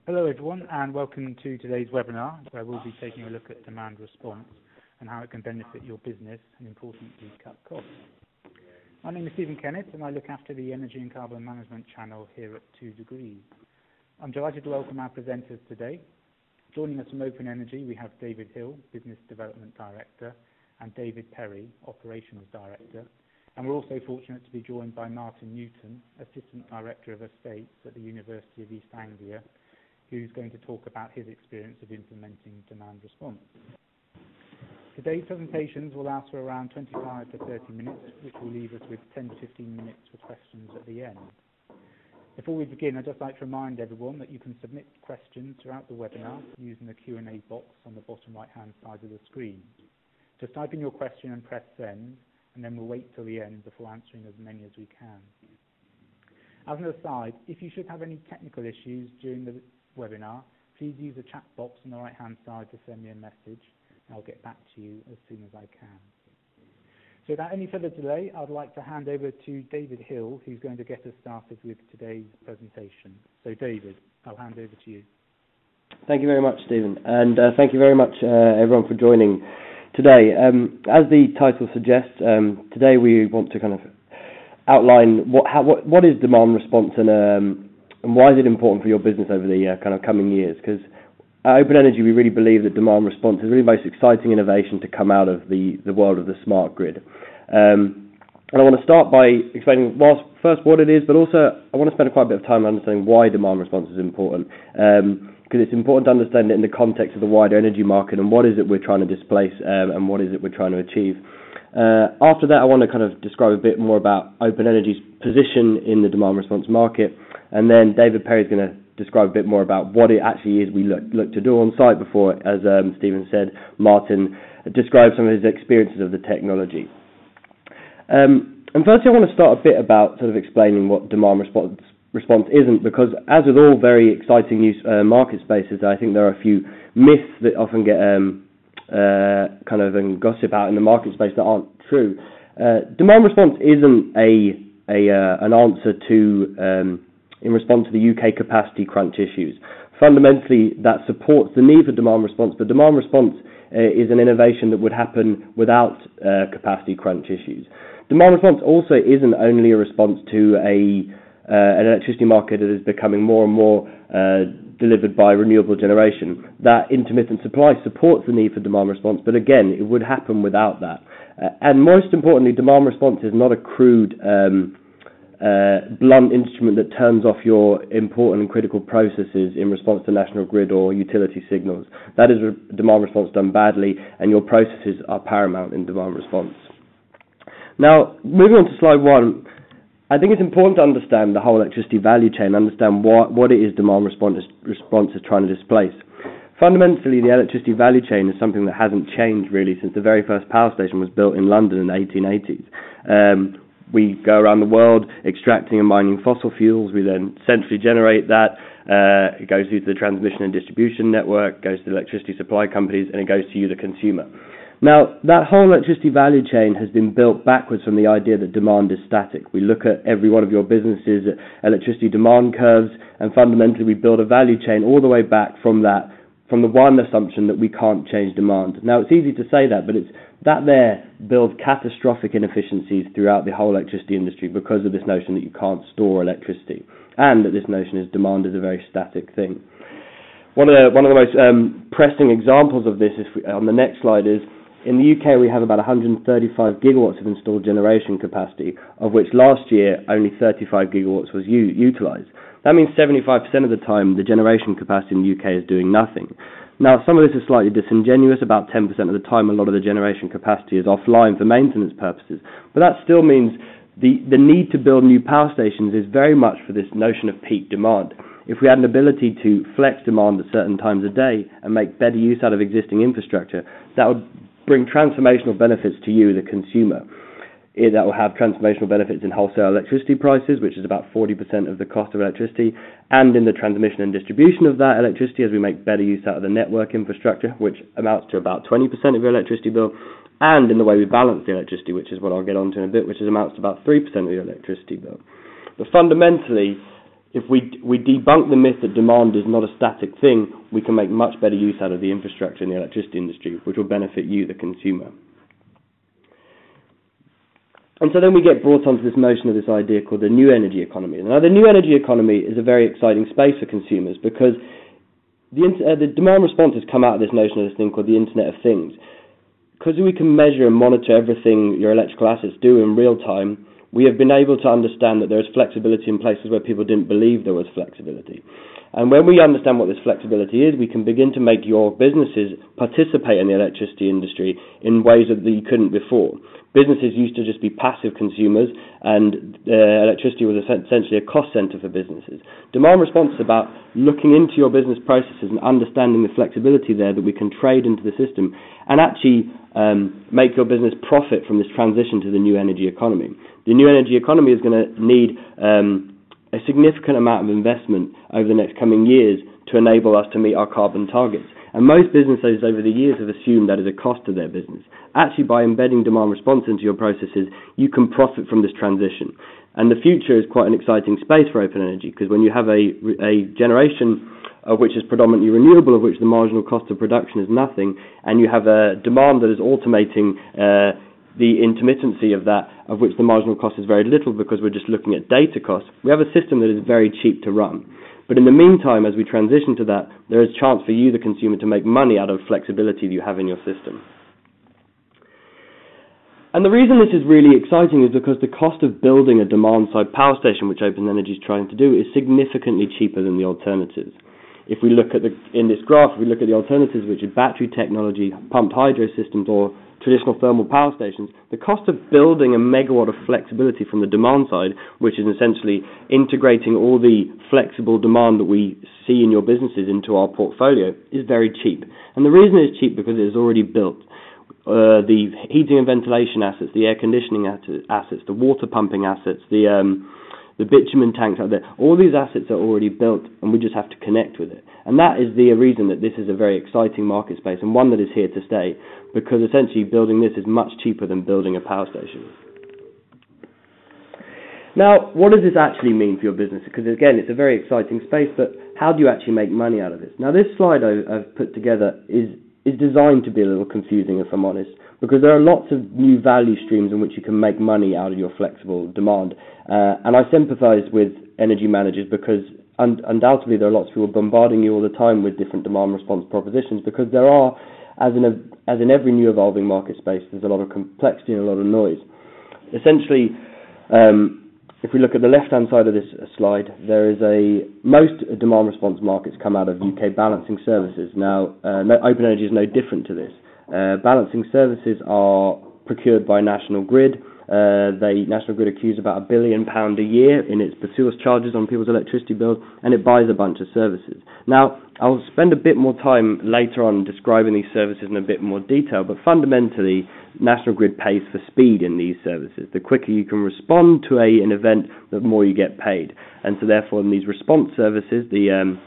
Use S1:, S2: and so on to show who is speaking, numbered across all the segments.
S1: Hello everyone, and welcome to today's webinar where we'll be taking a look at demand response and how it can benefit your business and importantly cut costs. My name is Stephen Kennett and I look after the Energy and Carbon Management channel here at 2 Degrees. I'm delighted to welcome our presenters today. Joining us from Open Energy we have David Hill, Business Development Director, and David Perry, Operations Director. And we're also fortunate to be joined by Martin Newton, Assistant Director of Estates at the University of East Anglia, who's going to talk about his experience of implementing demand response. Today's presentations will last for around 25 to 30 minutes, which will leave us with 10 to 15 minutes for questions at the end. Before we begin, I'd just like to remind everyone that you can submit questions throughout the webinar using the Q&A box on the bottom right-hand side of the screen. Just type in your question and press send, and then we'll wait till the end before answering as many as we can. As an aside, if you should have any technical issues during the webinar, please use the chat box on the right hand side to send me a message and I'll get back to you as soon as I can. So without any further delay, I'd like to hand over to David Hill, who's going to get us started with today's presentation. So David, I'll hand over to you.
S2: Thank you very much, Stephen, and thank you very much everyone for joining today. As the title suggests, today we want to kind of outline what is demand response and why is it important for your business over the kind of coming years? Because at Open Energy, we really believe that demand response is really the most exciting innovation to come out of the world of the smart grid. And I want to start by explaining first what it is, but also I want to spend quite a bit of time understanding why demand response is important. Because it's important to understand it in the context of the wider energy market and what is it we're trying to displace and what is it we're trying to achieve. After that, I want to kind of describe a bit more about Open Energy's position in the demand response market. And then David Perry is going to describe a bit more about what it actually is we look to do on site before, as Stephen said, Martin described some of his experiences of the technology. And firstly, I want to start a bit about sort of explaining what demand response isn't, because as with all very exciting new market spaces, I think there are a few myths that often get kind of gossip out in the market space that aren't true. Demand response isn't an answer to in response to the UK capacity crunch issues. Fundamentally, that supports the need for demand response, but demand response is an innovation that would happen without capacity crunch issues. Demand response also isn't only a response to an electricity market that is becoming more and more delivered by renewable generation. That intermittent supply supports the need for demand response, but again, it would happen without that. And most importantly, demand response is not a crude blunt instrument that turns off your important and critical processes in response to national grid or utility signals. That is a demand response done badly, and your processes are paramount in demand response. Now, moving on to slide 1, I think it's important to understand the whole electricity value chain, understand what it is demand response is trying to displace. Fundamentally, the electricity value chain is something that hasn't changed really since the very first power station was built in London in the 1880s. We go around the world extracting and mining fossil fuels. We then centrally generate that. It goes through to the transmission and distribution network, goes to the electricity supply companies, and it goes to you, the consumer. Now, that whole electricity value chain has been built backwards from the idea that demand is static. We look at every one of your businesses' electricity demand curves, and fundamentally we build a value chain all the way back from the one assumption that we can't change demand. Now, it's easy to say that, but it's that there builds catastrophic inefficiencies throughout the whole electricity industry because of this notion that you can't store electricity, and that this notion is demand is a very static thing. One of the most pressing examples of this on the next slide is in the UK we have about 135 gigawatts of installed generation capacity, of which last year only 35 gigawatts was utilised. That means 75% of the time the generation capacity in the UK is doing nothing. Now, some of this is slightly disingenuous. About 10% of the time, a lot of the generation capacity is offline for maintenance purposes. But that still means the need to build new power stations is very much for this notion of peak demand. If we had an ability to flex demand at certain times of day and make better use out of existing infrastructure, that would bring transformational benefits to you, the consumer. That will have transformational benefits in wholesale electricity prices, which is about 40% of the cost of electricity, and in the transmission and distribution of that electricity as we make better use out of the network infrastructure, which amounts to about 20% of your electricity bill, and in the way we balance the electricity, which is what I'll get onto in a bit, which amounts to about 3% of your electricity bill. But fundamentally, if we debunk the myth that demand is not a static thing, we can make much better use out of the infrastructure in the electricity industry, which will benefit you, the consumer. And so then we get brought onto this notion of this idea called the new energy economy. Now, the new energy economy is a very exciting space for consumers because the demand response has come out of this notion of this thing called the Internet of Things. Because we can measure and monitor everything your electrical assets do in real time, we have been able to understand that there is flexibility in places where people didn't believe there was flexibility. And when we understand what this flexibility is, we can begin to make your businesses participate in the electricity industry in ways that you couldn't before. Businesses used to just be passive consumers, and electricity was essentially a cost center for businesses. Demand response is about looking into your business processes and understanding the flexibility there that we can trade into the system and actually make your business profit from this transition to the new energy economy. The new energy economy is going to need a significant amount of investment over the next coming years to enable us to meet our carbon targets. And most businesses over the years have assumed that is a cost to their business. Actually, by embedding demand response into your processes, you can profit from this transition. And the future is quite an exciting space for open energy, because when you have a generation of which is predominantly renewable, of which the marginal cost of production is nothing, and you have a demand that is automating the intermittency of that, of which the marginal cost is very little because we're just looking at data costs, we have a system that is very cheap to run. But in the meantime, as we transition to that, there is a chance for you, the consumer, to make money out of flexibility that you have in your system. And the reason this is really exciting is because the cost of building a demand-side power station, which Open Energy is trying to do, is significantly cheaper than the alternatives. If we look at in this graph, if we look at the alternatives, which are battery technology, pumped hydro systems, or traditional thermal power stations, the cost of building a megawatt of flexibility from the demand side, which is essentially integrating all the flexible demand that we see in your businesses into our portfolio, is very cheap. And the reason it's cheap because it is already built. The heating and ventilation assets, the air conditioning assets, the water pumping assets, the bitumen tanks out there, all these assets are already built and we just have to connect with it. And that is the reason that this is a very exciting market space and one that is here to stay, because essentially building this is much cheaper than building a power station. Now, what does this actually mean for your business? Because again, it's a very exciting space, but how do you actually make money out of this? Now, this slide I've put together is designed to be a little confusing, if I'm honest, because there are lots of new value streams in which you can make money out of your flexible demand. And I sympathise with energy managers because undoubtedly there are lots of people bombarding you all the time with different demand response propositions, because there are, as in every new evolving market space, there's a lot of complexity and a lot of noise. Essentially, if we look at the left-hand side of this slide, there is most demand response markets come out of UK balancing services. Now, Open Energy is no different to this. Balancing services are procured by National Grid. National Grid accrues about £1 billion a year in its pursuance charges on people's electricity bills, and it buys a bunch of services. Now, I'll spend a bit more time later on describing these services in a bit more detail, but fundamentally, National Grid pays for speed in these services. The quicker you can respond to an event, the more you get paid. And so therefore, in these response services, the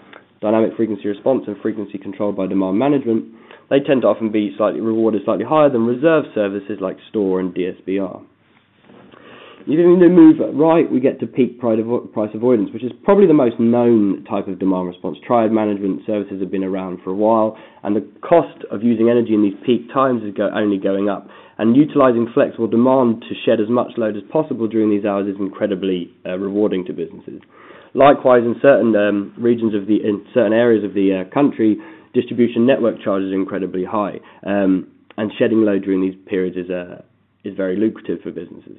S2: dynamic frequency response and frequency controlled by demand management, they tend to often be rewarded slightly higher than reserve services like store and DSBR. If we move right, we get to peak price avoidance, which is probably the most known type of demand response. Triad management services have been around for a while, and the cost of using energy in these peak times is only going up. And utilising flexible demand to shed as much load as possible during these hours is incredibly rewarding to businesses. Likewise, in certain in certain areas of the country, distribution network charges are incredibly high, and shedding load during these periods is very lucrative for businesses.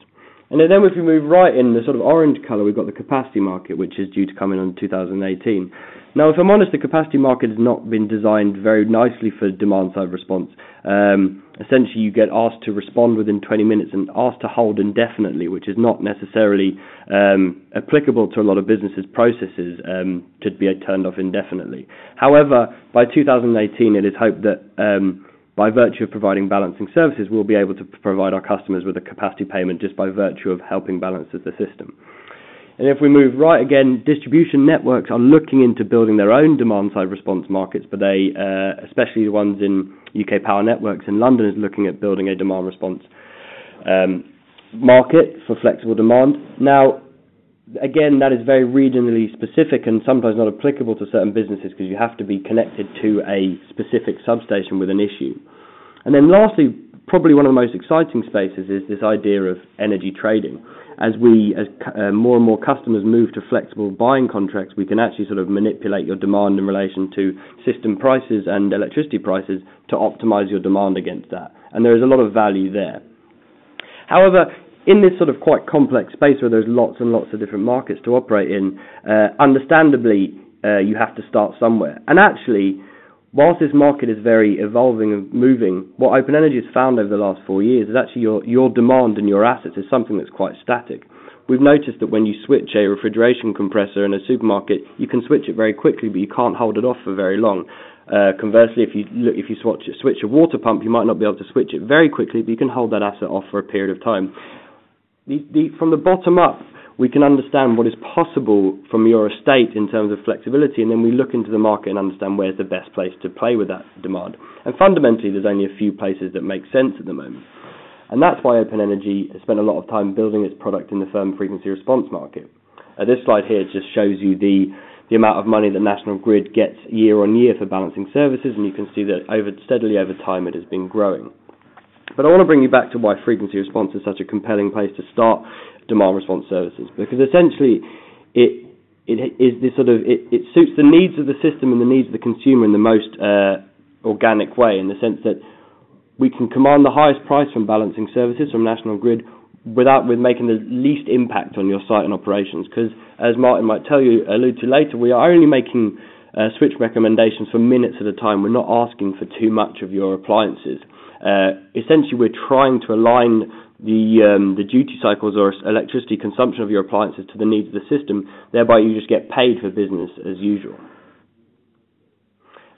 S2: And then if we move right in the sort of orange colour, we've got the capacity market, which is due to come in 2018. Now, if I'm honest, the capacity market has not been designed very nicely for demand-side response. Essentially, you get asked to respond within 20 minutes and asked to hold indefinitely, which is not necessarily applicable to a lot of businesses' processes to be turned off indefinitely. However, by 2018, it is hoped that by virtue of providing balancing services, we'll be able to provide our customers with a capacity payment just by virtue of helping balance the system. And if we move right again, distribution networks are looking into building their own demand-side response markets, but they, especially the ones in UK Power Networks in London, is looking at building a demand response market for flexible demand. Now, again, that is very regionally specific and sometimes not applicable to certain businesses because you have to be connected to a specific substation with an issue. And then lastly, probably one of the most exciting spaces is this idea of energy trading. As more and more customers move to flexible buying contracts, we can actually sort of manipulate your demand in relation to system prices and electricity prices to optimize your demand against that. And there is a lot of value there. However, in this sort of quite complex space where there's lots and lots of different markets to operate in, understandably, you have to start somewhere. And actually, whilst this market is very evolving and moving, what Open Energy has found over the last 4 years is actually your demand and your assets is something that's quite static. We've noticed that when you switch a refrigeration compressor in a supermarket, you can switch it very quickly, but you can't hold it off for very long. Conversely, if you switch a water pump, you might not be able to switch it very quickly, but you can hold that asset off for a period of time. From the bottom up, we can understand what is possible from your estate in terms of flexibility, and then we look into the market and understand where's the best place to play with that demand. And fundamentally, there's only a few places that make sense at the moment. And that's why Open Energy has spent a lot of time building its product in the firm frequency response market. This slide here just shows you the amount of money that National Grid gets year on year for balancing services, and you can see that steadily over time it has been growing. But I want to bring you back to why frequency response is such a compelling place to start demand response services, because essentially it suits the needs of the system and the needs of the consumer in the most organic way, in the sense that we can command the highest price from balancing services from National Grid with making the least impact on your site and operations. Because as Martin might allude to later, we are only making switch recommendations for minutes at a time. We're not asking for too much of your appliances. Essentially, we're trying to align the duty cycles or electricity consumption of your appliances to the needs of the system. Thereby, you just get paid for business as usual.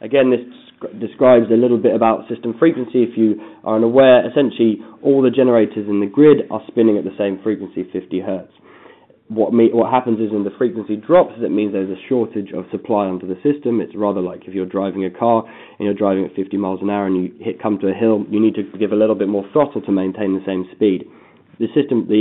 S2: Again, this describes a little bit about system frequency. If you are unaware, essentially all the generators in the grid are spinning at the same frequency, 50 hertz. What happens is when the frequency drops, it means there's a shortage of supply onto the system. It's rather like if you're driving a car and you're driving at 50 miles an hour and you come to a hill, you need to give a little bit more throttle to maintain the same speed. The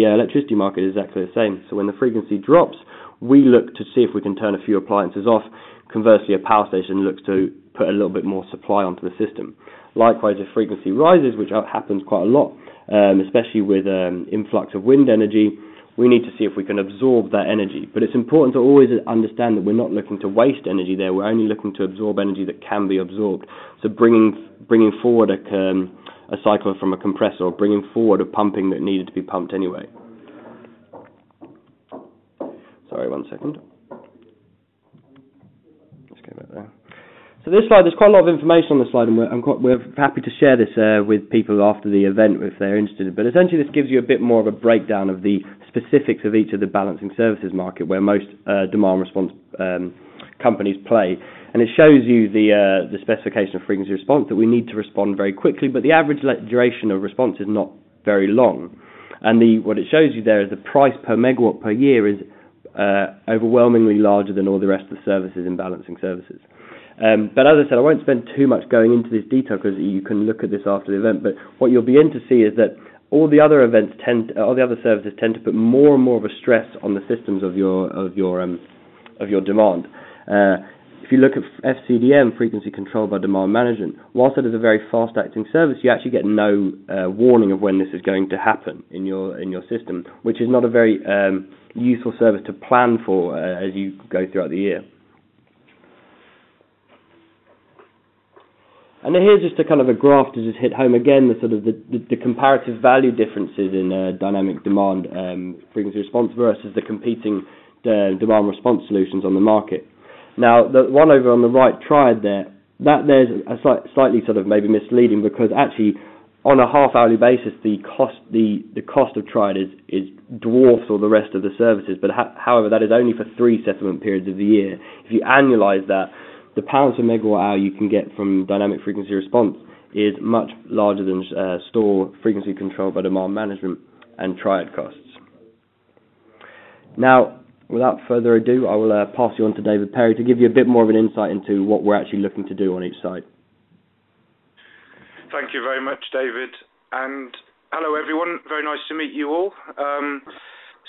S2: electricity market is exactly the same. So when the frequency drops, we look to see if we can turn a few appliances off. Conversely, a power station looks to put a little bit more supply onto the system. Likewise, if frequency rises, which happens quite a lot, especially with influx of wind energy, we need to see if we can absorb that energy. But it's important to always understand that we're not looking to waste energy there. We're only looking to absorb energy that can be absorbed. So bringing forward a cycle from a compressor, or bringing forward a pumping that needed to be pumped anyway. Sorry, 1 second. Let's go back there. So this slide, there's quite a lot of information on the slide, and we're happy to share this with people after the event if they're interested. But essentially, this gives you a bit more of a breakdown of the specifics of each of the balancing services market, where most demand response companies play. And it shows you the specification of frequency response, that we need to respond very quickly, but the average duration of response is not very long. And what it shows you there is the price per megawatt per year is overwhelmingly larger than all the rest of the services in balancing services. But as I said, I won't spend too much going into this detail because you can look at this after the event. But what you'll be in to see is that all the other services tend to put more and more of a stress on the systems of your demand. If you look at FCDM, frequency controlled by demand management, whilst it is a very fast-acting service, you actually get no warning of when this is going to happen in your system, which is not a very useful service to plan for as you go throughout the year. And here's just a kind of a graph to just hit home again the comparative value differences in dynamic demand frequency response versus the competing demand response solutions on the market. Now, the one over on the right triad there's a slightly sort of maybe misleading, because actually on a half-hourly basis the cost of triad is dwarfs all the rest of the services. But however, that is only for 3 settlement periods of the year. If you annualize that, the pounds per megawatt hour you can get from dynamic frequency response is much larger than store frequency control by demand management and triad costs. Now, without further ado, I will pass you on to David Perry to give you a bit more of an insight into what we're actually looking to do on each site.
S3: Thank you very much, David. And hello, everyone. Very nice to meet you all.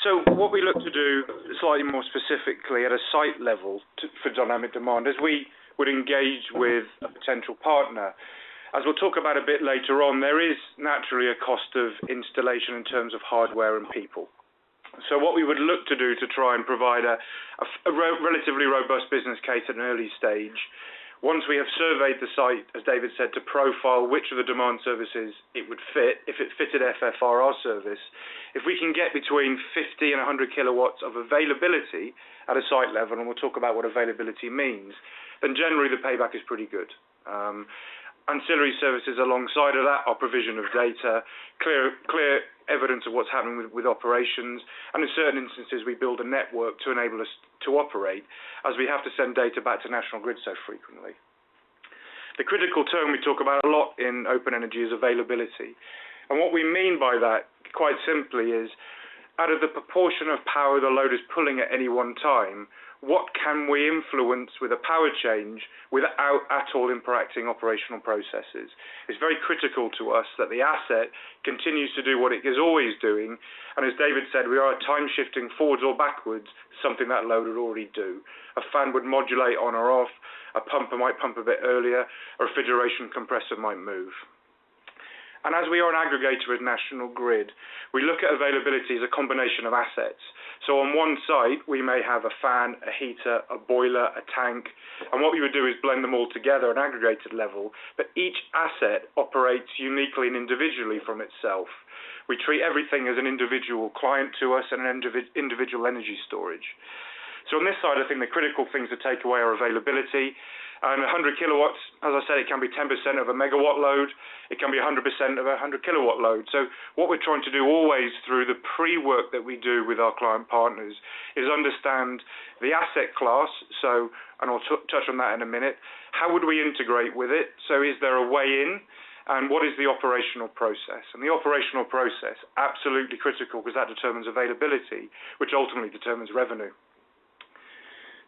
S3: So what we look to do slightly more specifically at a site level for dynamic demand is we would engage with a potential partner. As we'll talk about a bit later on, there is naturally a cost of installation in terms of hardware and people. So what we would look to do to try and provide a relatively robust business case at an early stage, once we have surveyed the site, as David said, to profile which of the demand services it would fit, if it fitted FFR, our service, if we can get between 50 and 100 kilowatts of availability at a site level, and we'll talk about what availability means, then generally the payback is pretty good. Ancillary services alongside of that are provision of data, clear evidence of what's happening with operations, and in certain instances we build a network to enable us to operate, as we have to send data back to National Grid so frequently. The critical term we talk about a lot in open energy is availability, and what we mean by that, quite simply, is out of the proportion of power the load is pulling at any one time, what can we influence with a power change without at all impacting operational processes? It's very critical to us that the asset continues to do what it is always doing, and as David said, we are time shifting forwards or backwards, something that load would already do. A fan would modulate on or off, a pumper might pump a bit earlier, a refrigeration compressor might move. And as we are an aggregator with National Grid, we look at availability as a combination of assets. So on one site, we may have a fan, a heater, a boiler, a tank, and what we would do is blend them all together at an aggregated level, but each asset operates uniquely and individually from itself. We treat everything as an individual client to us and an individual energy storage. So on this side, I think the critical things to take away are availability. And 100 kilowatts, as I said, it can be 10% of a megawatt load. It can be 100% of a 100 kilowatt load. So what we're trying to do always through the pre-work that we do with our client partners is understand the asset class. So, and I'll touch on that in a minute. How would we integrate with it? So is there a way in? And what is the operational process? And the operational process, absolutely critical, because that determines availability, which ultimately determines revenue.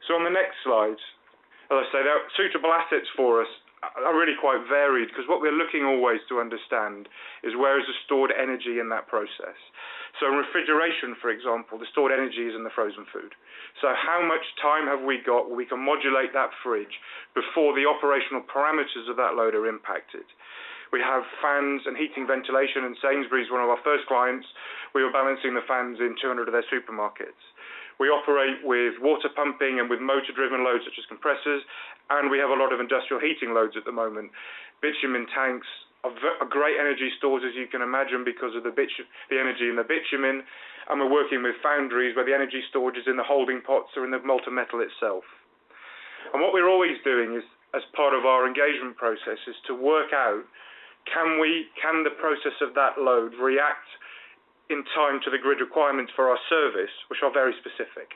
S3: So on the next slide, as I say, there are suitable assets for us are really quite varied, because what we're looking always to understand is where is the stored energy in that process. So in refrigeration, for example, the stored energy is in the frozen food. So how much time have we got where we can modulate that fridge before the operational parameters of that load are impacted? We have fans and heating ventilation, and Sainsbury's, one of our first clients, we were balancing the fans in 200 of their supermarkets. We operate with water pumping and with motor-driven loads such as compressors, and we have a lot of industrial heating loads at the moment. Bitumen tanks are great energy stores, as you can imagine, because of the energy in the bitumen, and we're working with foundries where the energy storage is in the holding pots or in the molten metal itself. And what we're always doing is, as part of our engagement process, is to work out, can the process of that load react in time to the grid requirements for our service, which are very specific.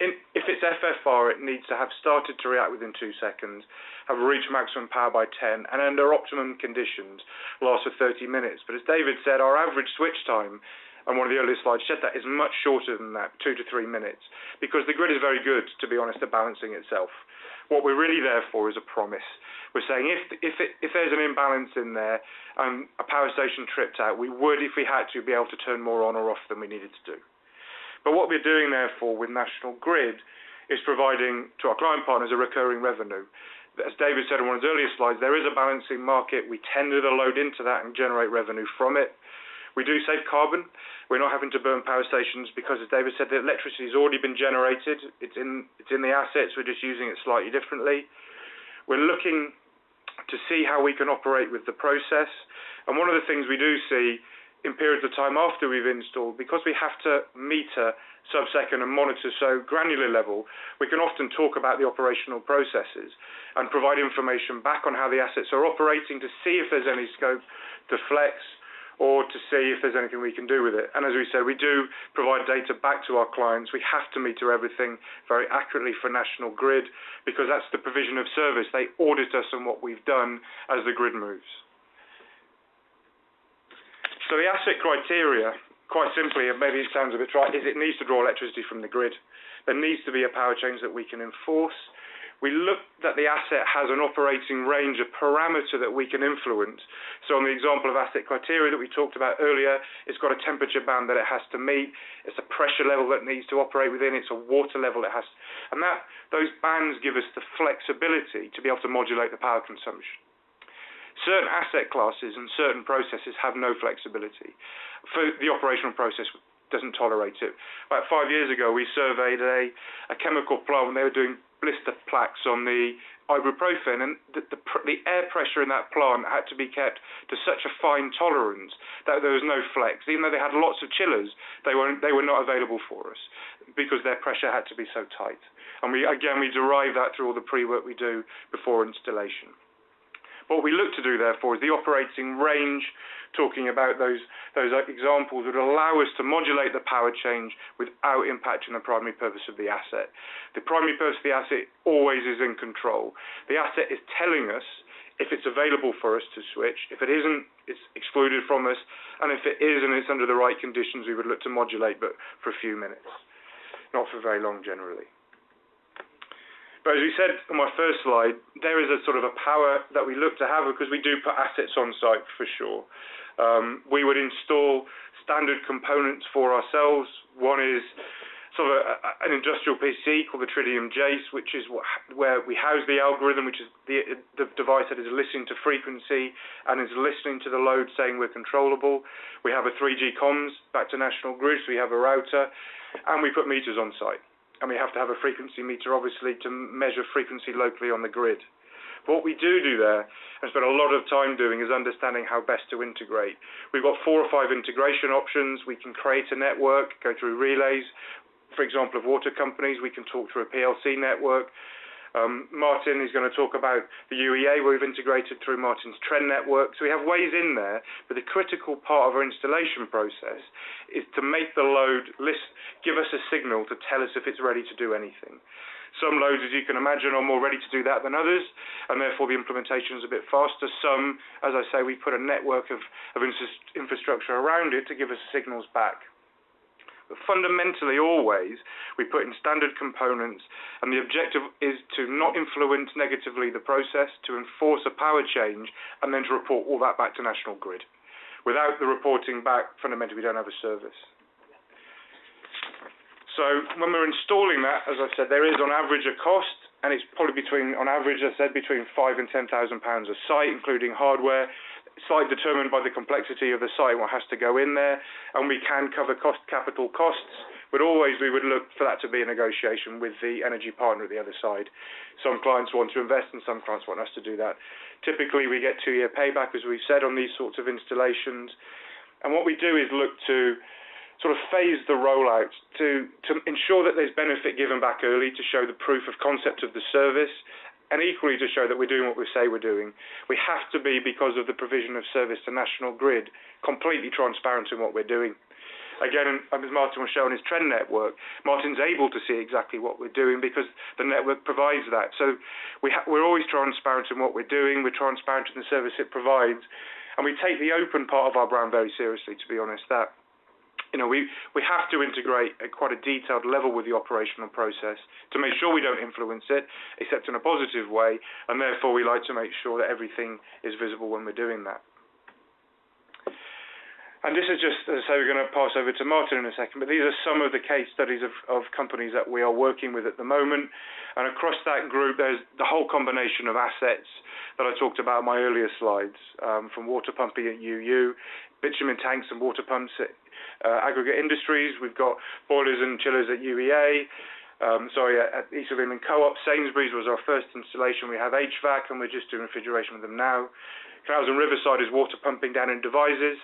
S3: If it's FFR, it needs to have started to react within 2 seconds, have reached maximum power by 10, and under optimum conditions, last for 30 minutes. But as David said, our average switch time, and one of the earlier slides said that, is much shorter than that, 2 to 3 minutes, because the grid is very good, to be honest, at balancing itself. What we're really there for is a promise. We're saying if there's an imbalance in there and a power station tripped out, we would, if we had to, be able to turn more on or off than we needed to do. But what we're doing, therefore, with National Grid is providing to our client partners a recurring revenue. As David said in one of his earlier slides, there is a balancing market. We tender the load into that and generate revenue from it. We do save carbon. We're not having to burn power stations because, as David said, the electricity has already been generated. It's in the assets. We're just using it slightly differently. We're looking to see how we can operate with the process. And one of the things we do see in periods of time after we've installed, because we have to meter sub-second and monitor so granular level, we can often talk about the operational processes and provide information back on how the assets are operating to see if there's any scope to flex or to see if there's anything we can do with it. And as we said, we do provide data back to our clients. We have to meter everything very accurately for National Grid because that's the provision of service. They audit us on what we've done as the grid moves. So the asset criteria, quite simply, and maybe it sounds a bit trite, is it needs to draw electricity from the grid. There needs to be a power change that we can enforce. we look that the asset has an operating range, a parameter that we can influence. So on the example of asset criteria that we talked about earlier, it's got a temperature band that it has to meet, it's a pressure level that it needs to operate within, it's a water level it has, and those bands give us the flexibility to be able to modulate the power consumption. Certain asset classes and certain processes have no flexibility. For the operational process doesn't tolerate it. About 5 years ago, we surveyed a chemical plant when they were doing blister plaques on the ibuprofen, and the air pressure in that plant had to be kept to such a fine tolerance that there was no flex. Even though they had lots of chillers, they were not available for us because their pressure had to be so tight. And we derive that through all the pre-work we do before installation. What we look to do, therefore, is the operating range, talking about those examples that allow us to modulate the power change without impacting the primary purpose of the asset. The primary purpose of the asset always is in control. The asset is telling us if it's available for us to switch. If it isn't, it's excluded from us. And if it is and it's under the right conditions, we would look to modulate, but for a few minutes, not for very long generally. But as we said on my first slide, there is a sort of a power that we look to have because we do put assets on site for sure. We would install standard components for ourselves. One is sort of an industrial PC called the Trillium Jace, which is where we house the algorithm, which is the device that is listening to frequency and is listening to the load saying we're controllable. We have a 3G comms back to National Grid, so we have a router, and we put meters on site. And we have to have a frequency meter, obviously, to measure frequency locally on the grid. But what we do there, and spend a lot of time doing, is understanding how best to integrate. We've got 4 or 5 integration options. We can create a network, go through relays. For example, of water companies, we can talk through a PLC network. Martin is going to talk about the UEA, where we've integrated through Martin's trend network. So we have ways in there, but the critical part of our installation process is to make the load give us a signal to tell us if it's ready to do anything. Some loads, as you can imagine, are more ready to do that than others, and therefore the implementation is a bit faster. Some, as I say, we put a network of infrastructure around it to give us signals back. But fundamentally, always, we put in standard components, and the objective is to not influence negatively the process, to enforce a power change, and then to report all that back to National Grid. Without the reporting back, fundamentally, we don't have a service. So when we're installing that, as I said, there is on average a cost, and it's probably on average, as I said, between £5,000 and £10,000 a site, including hardware. Site determined by the complexity of the site, what has to go in there, and we can cover capital costs, but always we would look for that to be a negotiation with the energy partner at the other side. Some clients want to invest and some clients want us to do that. Typically we get 2-year payback, as we've said, on these sorts of installations, and what we do is look to sort of phase the rollout to ensure that there's benefit given back early to show the proof of concept of the service, and equally to show that we're doing what we say we're doing. We have to be, because of the provision of service to National Grid, completely transparent in what we're doing. Again, as Martin was showing his trend network, Martin's able to see exactly what we're doing because the network provides that. So we're always transparent in what we're doing, we're transparent in the service it provides, and we take the open part of our brand very seriously, to be honest. That we have to integrate at quite a detailed level with the operational process to make sure we don't influence it, except in a positive way, and therefore we like to make sure that everything is visible when we're doing that. And this is just, as I say, we're going to pass over to Martin in a second, but these are some of the case studies of companies that we are working with at the moment. And across that group, there's the whole combination of assets that I talked about in my earlier slides, from water pumping at UU, bitumen tanks and water pumps at aggregate industries. We've got boilers and chillers at UEA, at East of England Co-op. Sainsbury's was our first installation. We have HVAC, and we're just doing refrigeration with them now. Canals and Riverside is water pumping down in Devizes.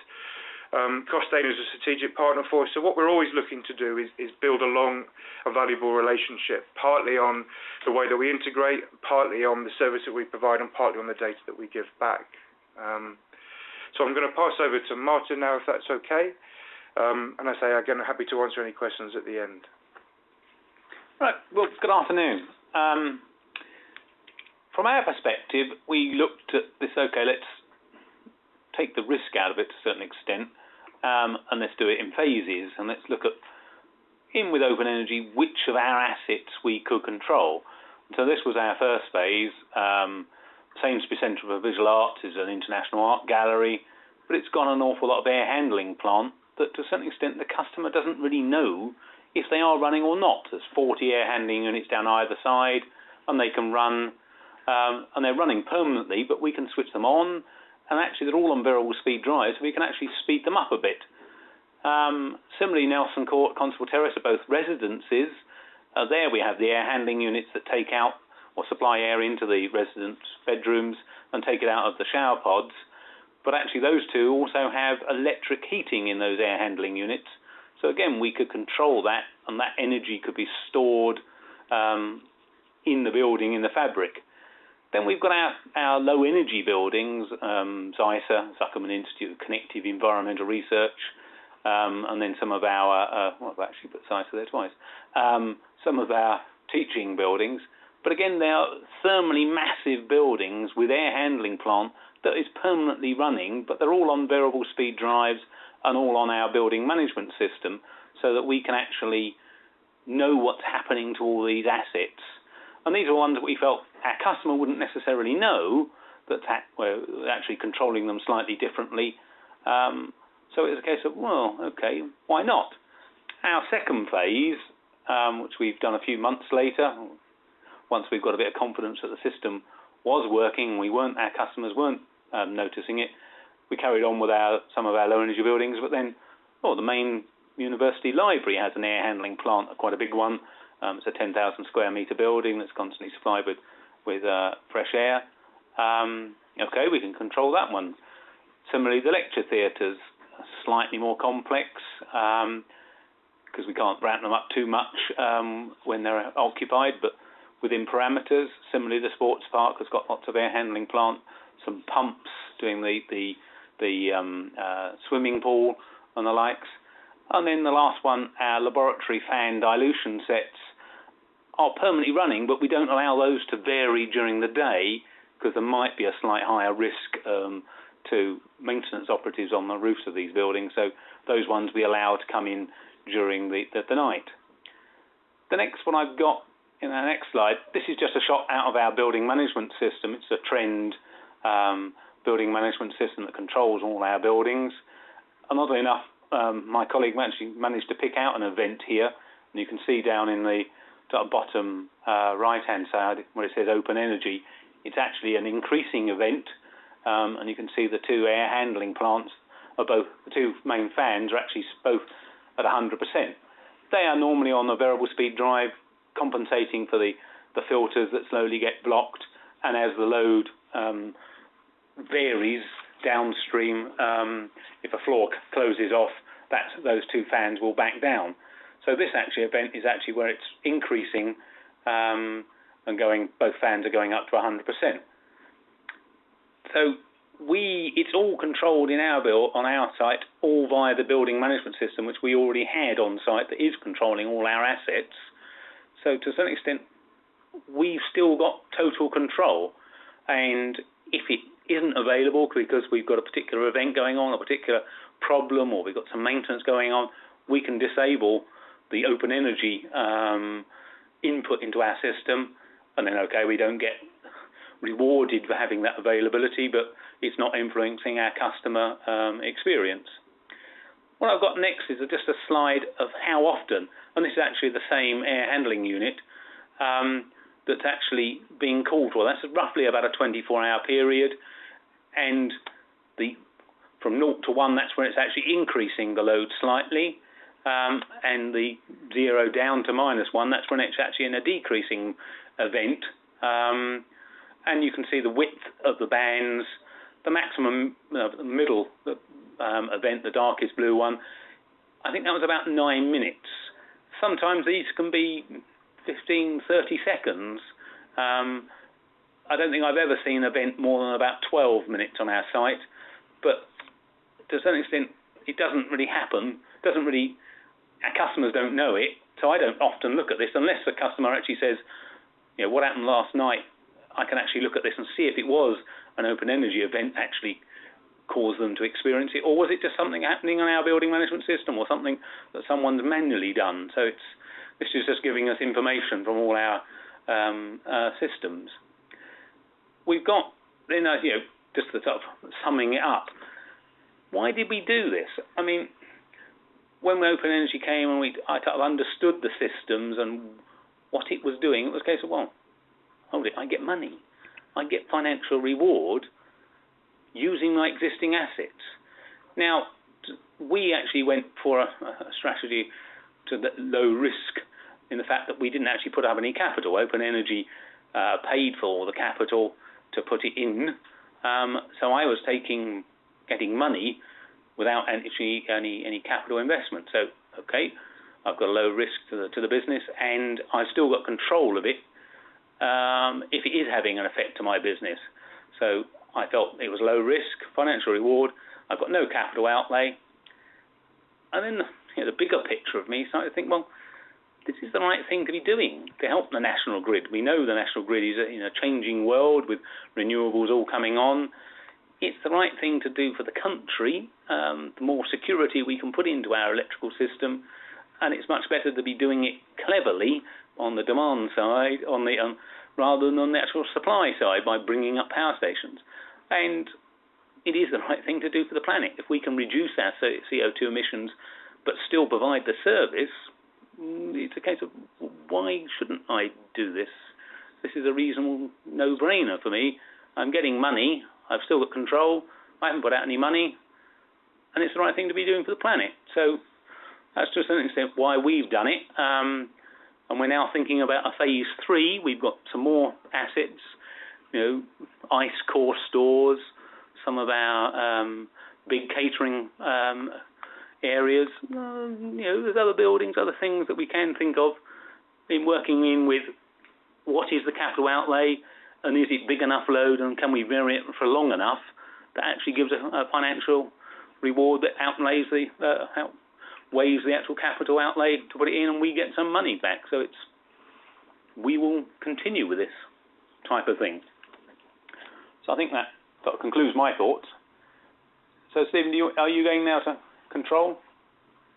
S3: Costain is a strategic partner for us. So what we're always looking to do is build along a valuable relationship, partly on the way that we integrate, partly on the service that we provide, and partly on the data that we give back. So I'm going to pass over to Martin now, if that's okay. And I say, again, I'm happy to answer any questions at the end.
S4: Right. Well, good afternoon. From our perspective, we looked at this, okay, let's take the risk out of it to a certain extent, and let's do it in phases, and let's look at, with open energy, which of our assets we could control. So this was our first phase. Sainsbury Centre for Visual Arts is an international art gallery, but it's got an awful lot of air handling plant that to a certain extent the customer doesn't really know if they are running or not. There's 40 air handling units down either side, and they can run, and they're running permanently, but we can switch them on, and actually they're all on variable speed drives, so we can actually speed them up a bit. Similarly, Nelson Court, Constable Terrace are both residences. There we have the air handling units that take out or supply air into the residents' bedrooms and take it out of the shower pods. But actually those two also have electric heating in those air handling units. So again, we could control that, and that energy could be stored in the building, in the fabric. Then we've got our low energy buildings, ZISA, Zuckerman Institute of Connective Environmental Research, and then some of our, well, I've actually put ZISA there twice, some of our teaching buildings. But again, they are thermally massive buildings with air handling plant that is permanently running, but they're all on variable speed drives and all on our building management system, so that we can actually know what's happening to all these assets. And these are ones that we felt our customer wouldn't necessarily know, that we're actually controlling them slightly differently. So it was a case of, well, okay, why not? Our second phase, which we've done a few months later, once we've got a bit of confidence that the system was working, our customers weren't noticing it, we carried on with some of our low energy buildings. But then, the main university library has an air handling plant, quite a big one. It's a 10,000 square metre building that's constantly supplied with fresh air. Okay, we can control that one. Similarly, the lecture theatres are slightly more complex because we can't ramp them up too much when they're occupied, but within parameters. Similarly, the sports park has got lots of air handling plant, some pumps doing the swimming pool and the likes. And then the last one, our laboratory fan dilution sets are permanently running, but we don't allow those to vary during the day because there might be a slight higher risk to maintenance operatives on the roofs of these buildings. So those ones we allow to come in during the night. The next one I've got in our next slide, this is just a shot out of our building management system. It's a trend building management system that controls all our buildings. And oddly enough, my colleague actually managed to pick out an event here, and you can see down in the bottom right-hand side where it says open energy, it's actually an increasing event, and you can see the two air handling plants are both, the two main fans are actually both at 100%. They are normally on a variable speed drive, compensating for the filters that slowly get blocked, and as the load varies downstream, if a floor closes off, those two fans will back down. So this event is actually where it's increasing and both fans are going up to 100%. So it's all controlled on our site, all via the building management system, which we already had on site, that is controlling all our assets. So to a certain extent, we've still got total control. And if it isn't available because we've got a particular event going on, a particular problem, or we've got some maintenance going on, we can disable the open energy input into our system, and then we don't get rewarded for having that availability, but it's not influencing our customer experience. What I've got next is just a slide of how often, and this is actually the same air handling unit that's actually being called for. That's roughly about a 24-hour period, and from 0 to 1, that's when it's actually increasing the load slightly, and the 0 down to -1, that's when it's actually in a decreasing event. And you can see the width of the bands, the maximum, the middle event, the darkest blue one, I think that was about 9 minutes. Sometimes these can be 15, 30 seconds. I don't think I've ever seen an event more than about 12 minutes on our site, but to a certain extent, it doesn't really happen. Our customers don't know it, so I don't often look at this unless the customer actually says, what happened last night? I can actually look at this and see if it was an open energy event actually caused them to experience it, or was it just something happening on our building management system, or something that someone's manually done. So this is just giving us information from all our systems. We've got, just the sort of summing it up. Why did we do this? I mean, when Open Energy came and I sort of understood the systems and what it was doing, it was a case of, well, hold it, I get money. I get financial reward using my existing assets. Now, we actually went for a strategy to the low risk in the fact that we didn't actually put up any capital. Open Energy paid for the capital to put it in. So I was getting money without actually any capital investment. So, okay, I've got a low risk to the business, and I've still got control of it if it is having an effect to my business. So I felt it was low risk, financial reward. I've got no capital outlay. And then the bigger picture of me started to think, well, this is the right thing to be doing to help the national grid. We know the national grid is in a changing world with renewables all coming on. It's the right thing to do for the country. The more security we can put into our electrical system, and it's much better to be doing it cleverly on the demand side, rather than on the actual supply side by bringing up power stations. And it is the right thing to do for the planet. If we can reduce our CO2 emissions but still provide the service, it's a case of, why shouldn't I do this? This is a reasonable no-brainer for me. I'm getting money. I've still got control. I haven't put out any money. And it's the right thing to be doing for the planet. So that's to a certain extent why we've done it. And we're now thinking about a phase 3. We've got some more assets, ice core stores, some of our big catering areas. There's other buildings, other things that we can think of in working in with what is the capital outlay, and is it big enough load, and can we vary it for long enough that actually gives a financial reward that outweighs the actual capital outlay to put it in, and we get some money back. So we will continue with this type of thing. So I think that sort of concludes my thoughts. So Stephen, are you going now to control?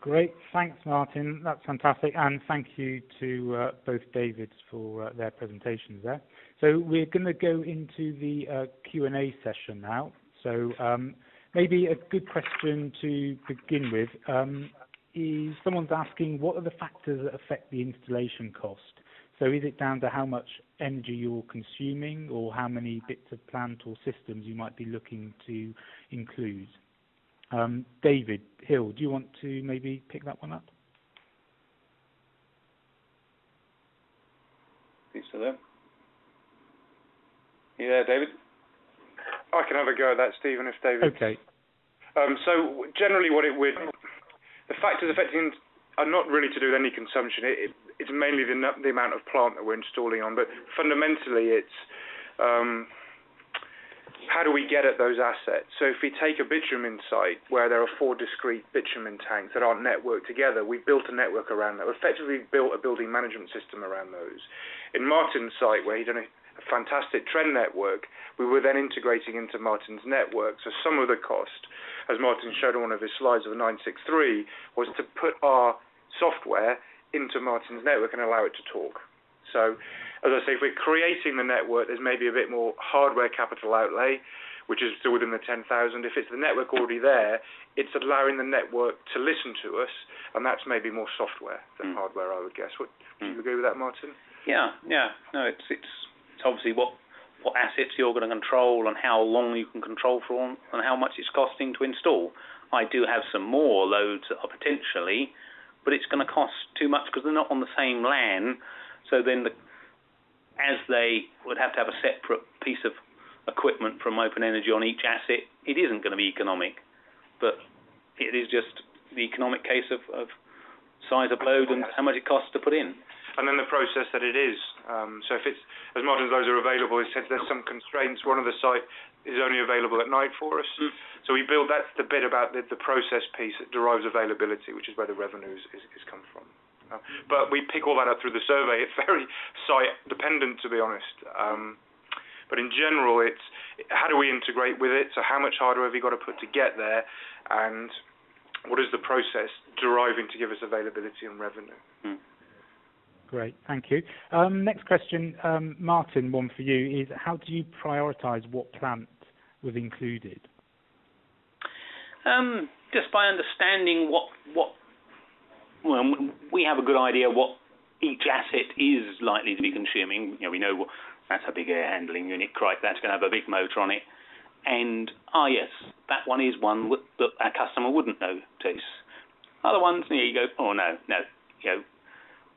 S1: Great, thanks Martin, that's fantastic, and thank you to both Davids for their presentations there. So we're going to go into the Q&A session now. So maybe a good question to begin with is someone's asking, what are the factors that affect the installation cost? So is it down to how much energy you're consuming, or how many bits of plant or systems you might be looking to include? David Hill, do you want to maybe pick that one up?
S4: He's still there. You there, David?
S3: I can have a go at that, Stephen, if David.
S1: Okay.
S3: So generally, the factors affecting are not really to do with any consumption. It's mainly the amount of plant that we're installing on, but fundamentally, it's how do we get at those assets? So if we take a bitumen site where there are 4 discrete bitumen tanks that aren't networked together, we built a network around that. We effectively built a building management system around those. In Martin's site, where he'd done a fantastic trend network, we were then integrating into Martin's network. So some of the cost, as Martin showed on one of his slides of 963, was to put our software into Martin's network and allow it to talk. So, as I say, if we're creating the network, there's maybe a bit more hardware capital outlay, which is still within the 10,000. If it's the network already there, it's allowing the network to listen to us, and that's maybe more software than hardware, I would guess. Do you agree with that, Martin?
S4: Yeah. No, it's obviously what assets you're going to control and how long you can control for and how much it's costing to install. I do have some more loads potentially, but it's going to cost too much because they're not on the same LAN. So then, as they would have to have a separate piece of equipment from Open Energy on each asset, it isn't going to be economic. But it is just the economic case of size of load and how much it costs to put in.
S3: And then the process that it is. So if it's, as Martin's loads are available, he said there's some constraints. One of the site is only available at night for us. So we build, that's the bit about the process piece that derives availability, which is where the revenue is come from. But we pick all that up through the survey. It's very site dependent, to be honest. But in general, it's how do we integrate with it? So how much hardware have you got to put to get there? And what is the process deriving to give us availability and revenue?
S1: Great, thank you. Next question, Martin, one for you, is how do you prioritise what plant was included?
S4: Just by understanding well, we have a good idea what each asset is likely to be consuming. We know that's a big air handling unit, crikey, that's going to have a big motor on it. And, yes, that one is one that our customer wouldn't notice. Other ones, you go, oh, no.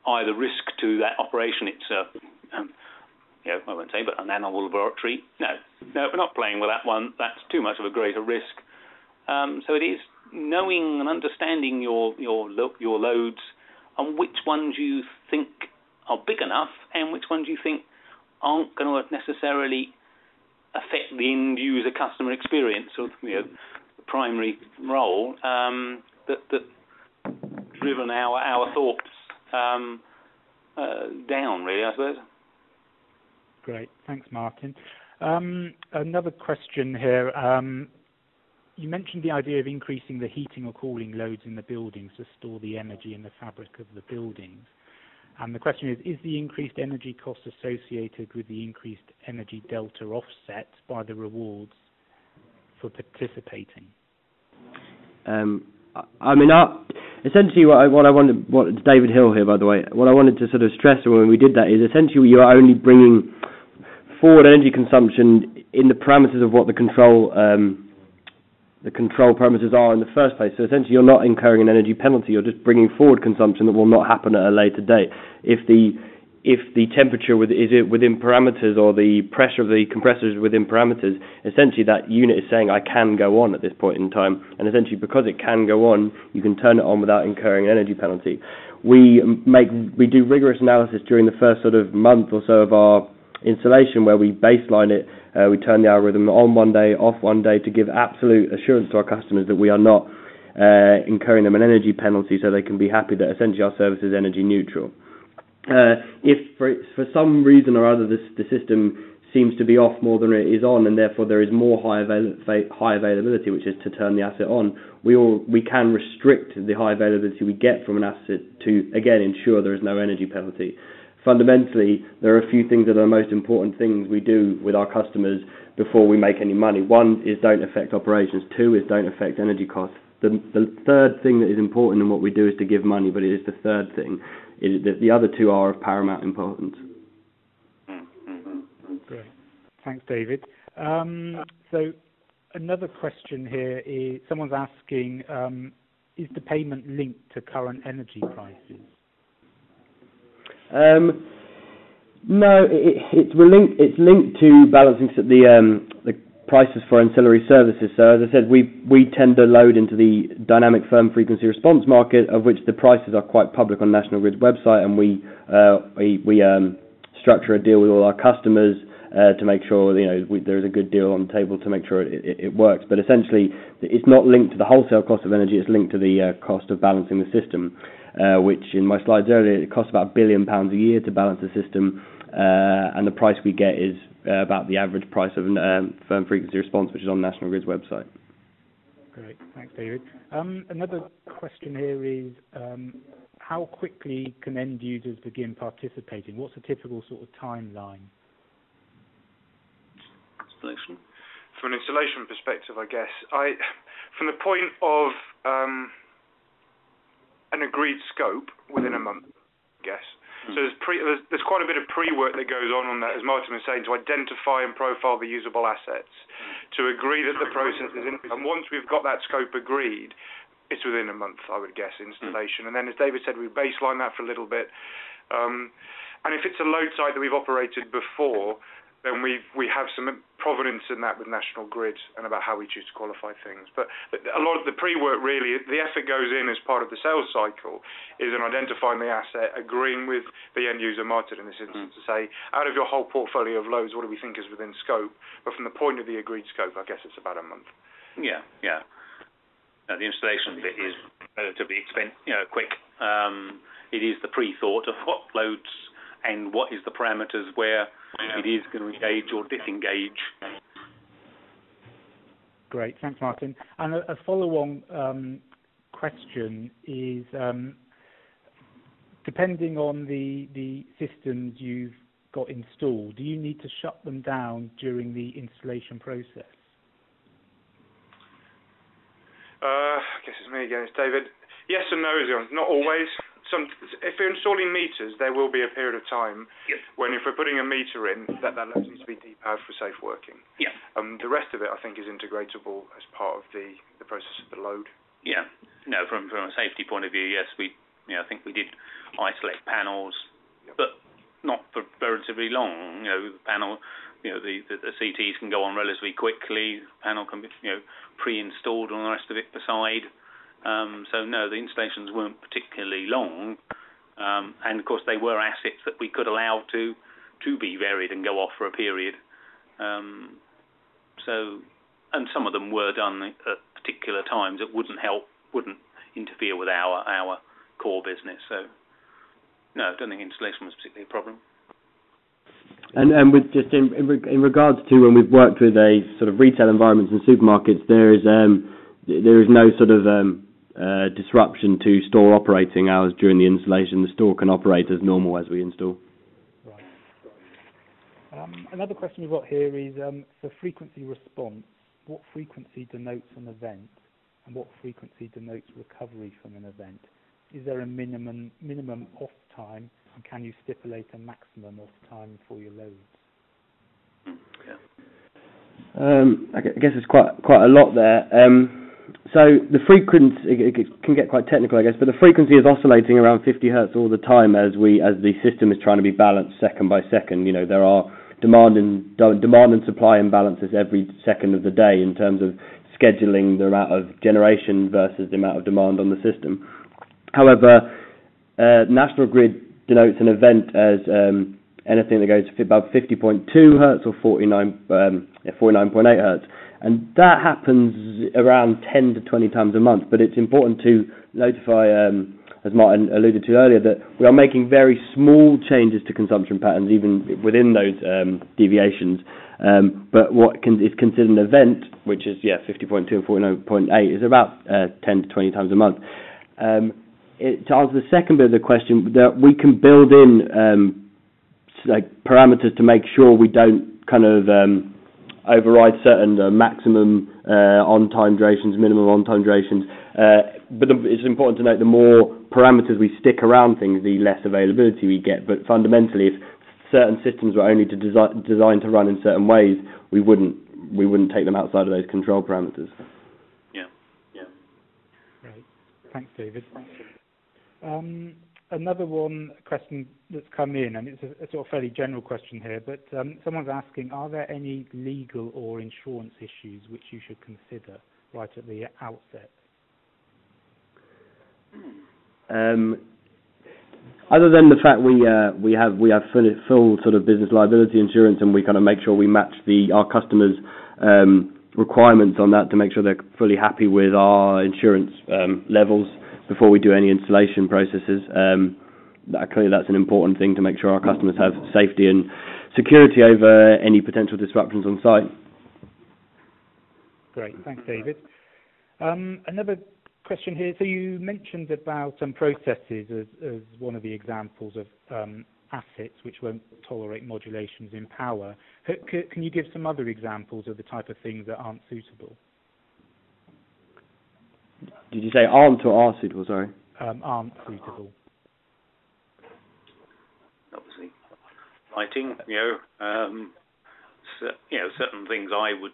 S4: Either risk to that operation, it's I won't say, but an animal laboratory. No, we're not playing with that one. That's too much of a greater risk. So it is knowing and understanding your loads and which ones you think are big enough and which ones you think aren't going to necessarily affect the end user customer experience or the primary role that driven our thoughts down, really, I suppose.
S1: Great, thanks, Martin. Another question here. You mentioned the idea of increasing the heating or cooling loads in the buildings to store the energy in the fabric of the buildings. And the question is the increased energy cost associated with the increased energy delta offset by the rewards for participating?
S2: Essentially what David Hill here, by the way, what I wanted to sort of stress when we did that is essentially you are only bringing forward energy consumption in the parameters of what the control parameters are in the first place. So essentially you're not incurring an energy penalty, you're just bringing forward consumption that will not happen at a later date. If the temperature is within parameters or the pressure of the compressor is within parameters, essentially that unit is saying I can go on at this point in time, and essentially because it can go on, you can turn it on without incurring an energy penalty. We do rigorous analysis during the first sort of month or so of our installation where we baseline it. We turn the algorithm on one day, off one day to give absolute assurance to our customers that we are not incurring them an energy penalty, so they can be happy that essentially our service is energy neutral. If for some reason or other the system seems to be off more than it is on, and therefore there is more high availability, which is to turn the asset on, we can restrict the high availability we get from an asset to, again, ensure there is no energy penalty. Fundamentally, there are a few things that are the most important things we do with our customers before we make any money. One is don't affect operations. Two is don't affect energy costs. The third thing that is important in what we do is to give money, but it is the third thing. The other two are of paramount importance.
S1: Great. Thanks, David. So another question here is, someone's asking, is the payment linked to current energy prices?
S2: No, it's linked to balancing the prices for ancillary services. So as I said, we tend to load into the dynamic firm frequency response market, of which the prices are quite public on National Grid's website, and we structure a deal with all our customers to make sure there's a good deal on the table to make sure it works. But essentially, it's not linked to the wholesale cost of energy; it's linked to the cost of balancing the system, which in my slides earlier, it costs about £1 billion a year to balance the system, and the price we get is about the average price of firm frequency response, which is on National Grid's website.
S1: Great, thanks, David. Another question here is, how quickly can end users begin participating? What's a typical sort of timeline?
S4: Installation.
S3: From an installation perspective, I guess, from the point of an agreed scope within a month, I guess. So there's quite a bit of pre-work that goes on that, as Martin was saying, to identify and profile the usable assets, to agree that the process is in. And once we've got that scope agreed, it's within a month, I would guess, installation. And then, as David said, we baseline that for a little bit. And if it's a load site that we've operated before, then we have some provenance in that with National Grid and about how we choose to qualify things. But a lot of the pre-work, really, the effort goes in as part of the sales cycle, is in identifying the asset, agreeing with the end user, Martin in this instance, to say, out of your whole portfolio of loads, what do we think is within scope? But from the point of the agreed scope, I guess it's about a month.
S4: Yeah. Now, the installation bit is relatively quick. It is the pre-thought of what loads and what is the parameters where it is going to engage or disengage.
S1: Great, thanks, Martin. And a follow-on question is, depending on the systems you've got installed, do you need to shut them down during the installation process?
S3: I guess it's me again, it's David. Yes and no, not always. If you're installing meters, there will be a period of time when if we're putting a meter in, that needs to be depowered for safe working.
S4: Yeah.
S3: The rest of it, I think, is integratable as part of the process of the load. Yeah.
S4: No, from a safety point of view, yes, I think we did isolate panels, but not for relatively long. The panel, the CTs can go on relatively quickly. The panel can be, pre-installed and the rest of it beside. So no, the installations weren't particularly long, and of course they were assets that we could allow to be varied and go off for a period. And some of them were done at particular times that wouldn't interfere with our core business. So no, I don't think installation was particularly a problem.
S2: And with just in regards to when we've worked with a sort of retail environments and supermarkets, there is no sort of disruption to store operating hours during the installation. The store can operate as normal as we install.
S1: Right. Another question we've got here is for frequency response, what frequency denotes an event and what frequency denotes recovery from an event? Is there a minimum off time, and can you stipulate a maximum off time for your loads?
S2: I guess it's quite a lot there. So the frequency, it can get quite technical, I guess, but the frequency is oscillating around 50 hertz all the time as the system is trying to be balanced second by second. There are demand and supply imbalances every second of the day in terms of scheduling the amount of generation versus the amount of demand on the system. However, National Grid denotes an event as anything that goes above 50.2 hertz or 49.8 hertz. And that happens around 10 to 20 times a month. But it's important to notify, as Martin alluded to earlier, that we are making very small changes to consumption patterns, even within those deviations. But what is considered an event, which is 50.2 and 49.8, is about 10 to 20 times a month. To answer the second bit of the question, that we can build in parameters to make sure we don't kind of override certain maximum on-time durations, minimum on-time durations. But it's important to note the more parameters we stick around things, the less availability we get. But fundamentally, if certain systems were only designed to run in certain ways, we wouldn't take them outside of those control parameters.
S4: Yeah.
S1: Right. Thanks, David. Another question that's come in, and it's a sort of fairly general question here, but someone's asking, are there any legal or insurance issues which you should consider right at the outset?
S2: Other than the fact we have full sort of business liability insurance, and we kind of make sure we match our customers' requirements on that to make sure they're fully happy with our insurance levels before we do any installation processes. Clearly that's an important thing to make sure our customers have safety and security over any potential disruptions on site.
S1: Great, thanks, David. Another question here. So you mentioned about processes as one of the examples of assets which won't tolerate modulations in power. Can you give some other examples of the type of things that aren't suitable?
S2: Did you say aren't or are suitable? Sorry.
S1: Aren't suitable.
S4: Obviously, lighting. Certain things I would,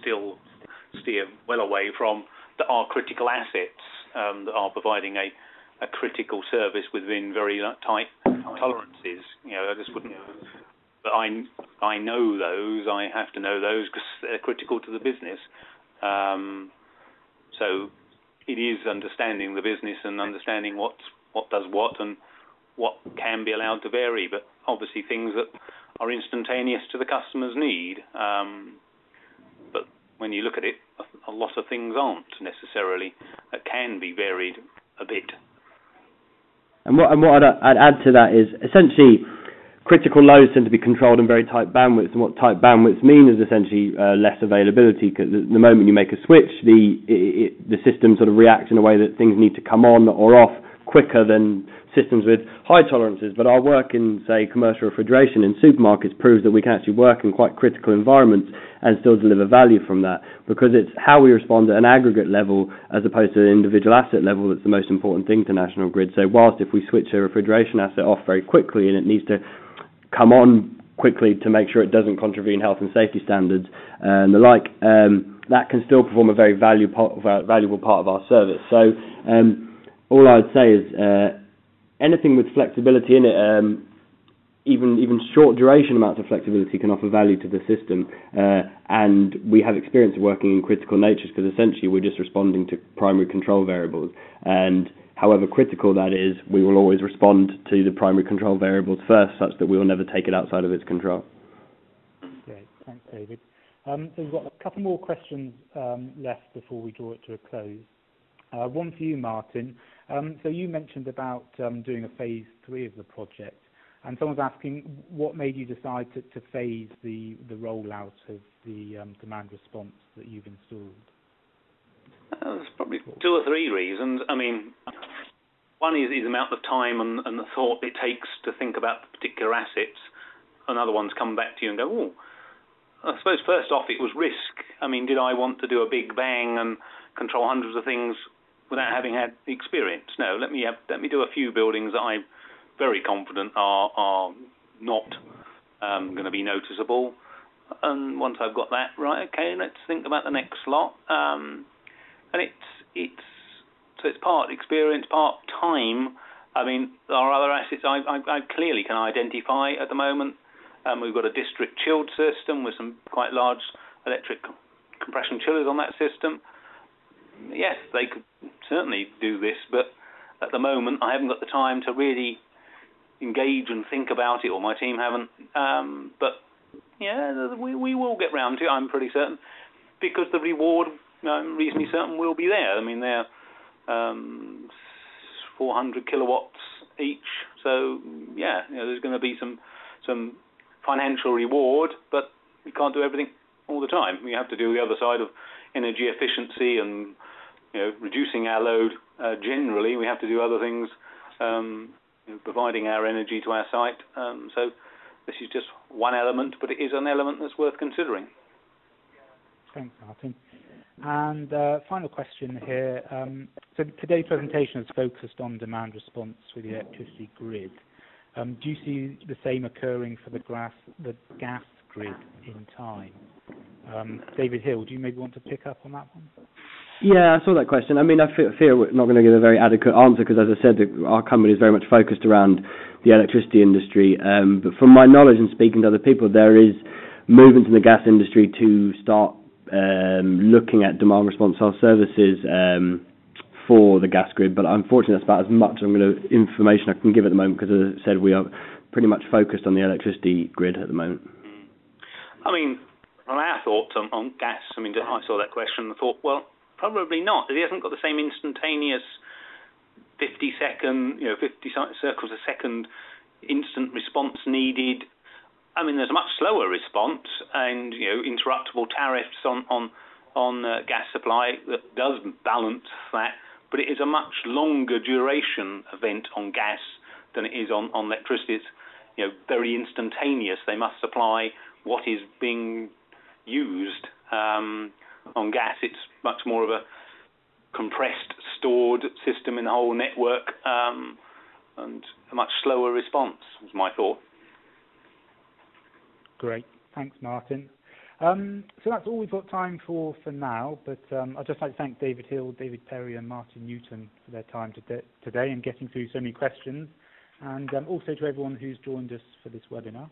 S4: still steer well away from that are critical assets that are providing a critical service within very tight tolerances. I just wouldn't. But I know those. I have to know those because they're critical to the business. So it is understanding the business and understanding what does what and what can be allowed to vary. But obviously things that are instantaneous to the customer's need. But when you look at it, a lot of things aren't necessarily. That can be varied a bit.
S2: And what I'd add to that is essentially critical loads tend to be controlled in very tight bandwidths, and what tight bandwidths mean is essentially less availability. Because the moment you make a switch, the system sort of reacts in a way that things need to come on or off quicker than systems with high tolerances, but our work in, say, commercial refrigeration in supermarkets proves that we can actually work in quite critical environments and still deliver value from that, because it's how we respond at an aggregate level as opposed to an individual asset level that's the most important thing to National Grid. So whilst if we switch a refrigeration asset off very quickly and it needs to come on quickly to make sure it doesn't contravene health and safety standards and the like, that can still perform a very valuable part of our service. So all I'd say is anything with flexibility in it, even short duration amounts of flexibility can offer value to the system, and we have experience of working in critical natures because essentially we're just responding to primary control variables, and however critical that is, we will always respond to the primary control variables first, such that we will never take it outside of its control.
S1: Great, thanks David. So we've got a couple more questions left before we draw it to a close. One for you, Martin. So you mentioned about doing a phase 3 of the project, and someone's asking what made you decide to phase the rollout of the demand response that you've installed?
S4: There's probably 2 or 3 reasons. I mean, one is the amount of time and the thought it takes to think about the particular assets. Another one's come back to you and go, oh, I suppose first off it was risk. I mean, did I want to do a big bang and control hundreds of things without having had the experience? No, let me do a few buildings that I'm very confident are not going to be noticeable. And once I've got that right, okay, let's think about the next lot. And it's part experience, part time. I mean, there are other assets I clearly can identify at the moment. We've got a district chilled system with some quite large electric compression chillers on that system. Yes, they could certainly do this, but at the moment I haven't got the time to really engage and think about it, or my team haven't. But yeah, we will get round to it, I'm pretty certain, because the reward, I'm reasonably certain, will be there. I mean, they're 400 kilowatts each, so yeah, there's going to be some financial reward, but we can't do everything all the time. We have to do the other side of energy efficiency and reducing our load. Generally, we have to do other things, providing our energy to our site. So this is just one element, but it is an element that's worth considering.
S1: Thanks, Martin. And final question here. So today's presentation is focused on demand response for the electricity grid. Do you see the same occurring for the gas grid in time? David Hill, do you maybe want to pick up on that one?
S2: Yeah, I saw that question. I mean, I fear we're not going to give a very adequate answer because, as I said, our company is very much focused around the electricity industry. But from my knowledge and speaking to other people, there is movement in the gas industry to start looking at demand response services for the gas grid. But unfortunately, that's about as much information I can give at the moment because, as I said, we are pretty much focused on the electricity grid at the moment.
S4: I mean, from our thoughts on gas, I mean, I saw that question and thought, well, probably not. It hasn't got the same instantaneous 50 circles a second instant response needed. I mean, there's a much slower response and, interruptible tariffs on gas supply that does balance that, but it is a much longer duration event on gas than it is on electricity. It's, very instantaneous. They must supply what is being used. On gas, it's much more of a compressed, stored system in the whole network, and a much slower response, was my thought.
S1: Great. Thanks, Martin. So that's all we've got time for now, but I'd just like to thank David Hill, David Perry and Martin Newton for their time today and getting through so many questions, and also to everyone who's joined us for this webinar.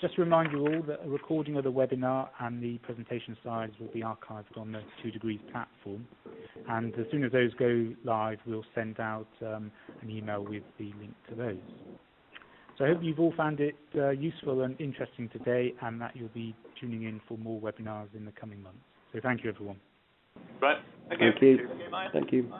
S1: Just to remind you all that a recording of the webinar and the presentation slides will be archived on the 2 Degrees platform, and as soon as those go live, we'll send out an email with the link to those. So I hope you've all found it useful and interesting today, and that you'll be tuning in for more webinars in the coming months. So thank you, everyone.
S4: Right.
S2: Thank you. Thank you.